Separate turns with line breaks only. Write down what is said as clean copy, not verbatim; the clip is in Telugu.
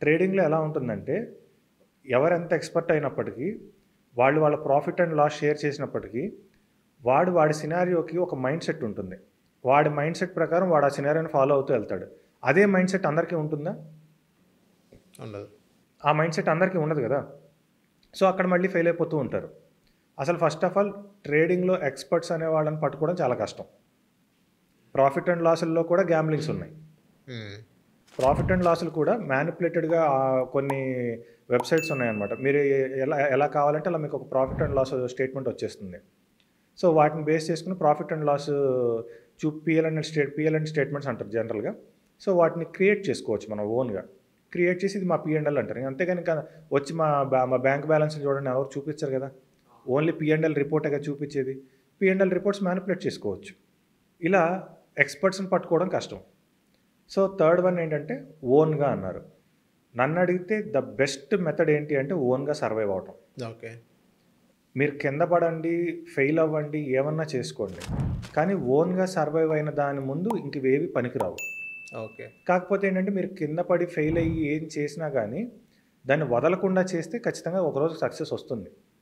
ట్రేడింగ్‌లో ఎలా ఉంటుందంటే, ఎవరెంత ఎక్స్‌పర్ట్ అయినప్పటికీ, వాళ్ళ ప్రాఫిట్ అండ్ లాస్ షేర్ చేసినప్పటికీ, వాడి సినారియోకి ఒక మైండ్ సెట్ ఉంటుంది. వాడి మైండ్ సెట్ ప్రకారం వాడు ఆ సినారియోని ఫాలో అవుతూ వెళ్తాడు. అదే మైండ్ సెట్ అందరికీ ఉంటుందా?
ఉండదు.
ఆ మైండ్ సెట్ అందరికీ ఉండదు గదా! సో, అక్కడ మళ్ళీ ఫెయిల్ అయిపోతూ ఉంటారు. అసలు ఫస్ట్ ఆఫ్ ఆల్ ట్రేడింగ్‌లో ఎక్స్‌పర్ట్స్ అనే వాళ్ళని పట్టుకోవడం చాలా కష్టం. ప్రాఫిట్ అండ్ లాసుల్లో కూడా గ్యాంబ్లింగ్స్ ఉన్నాయి.
హ్మ్.
ప్రాఫిట్ అండ్ లాసులు కూడా మ్యానిపులేటెడ్‌గా కొన్ని వెబ్‌సైట్స్ ఉన్నాయన్నమాట. మీరు ఎలా కావాలంటే అలా మీకు ఒక ప్రాఫిట్ అండ్ లాస్ స్టేట్‌మెంట్ వచ్చేస్తుంది. సో, వాటిని బేస్ చేసుకొని profit and loss PL and statements అంటారు జనరల్‌గా. సో, వాటిని క్రియేట్ చేసుకోవచ్చు మనం ఓన్‌గా. క్రియేట్ చేసి ఇది మా పీ&ఎల్ అంటారు. అంతేగాని వచ్చి మా బ్యాంక్ బ్యాలెన్స్‌ని చూడండి ఎవరు చూపించరు కదా! ఓన్లీ పీ&ఎల్ రిపోర్టేగా చూపించేది. పీ&ఎల్ రిపోర్ట్స్ మ్యానిపులేట్ చేసుకోవచ్చు. ఇలా ఎక్స్‌పర్ట్స్‌ని పట్టుకోవడం కష్టం. సో, థర్డ్ వన్ ఏంటంటే ఓన్‌గా అన్నారు. నన్నడిగితే ద బెస్ట్ మెథడ్ ఏంటి అంటే ఓన్‌గా సర్వైవ్ అవ్వటం.
ఓకే.
మీరు కింద పడండి, ఫెయిల్ అవ్వండి, ఏమన్నా చేసుకోండి. కానీ ఓన్‌గా సర్వైవ్ అయిన దాని ముందు ఇంకవేవి పనికిరావు.
ఓకే.
కాకపోతే ఏంటంటే మీరు కింద పడి ఫెయిల్ అయ్యి ఏం చేసినా గానీ, దాన్ని వదలకుండా చేస్తే ఖచ్చితంగా ఒకరోజు సక్సెస్ వస్తుంది.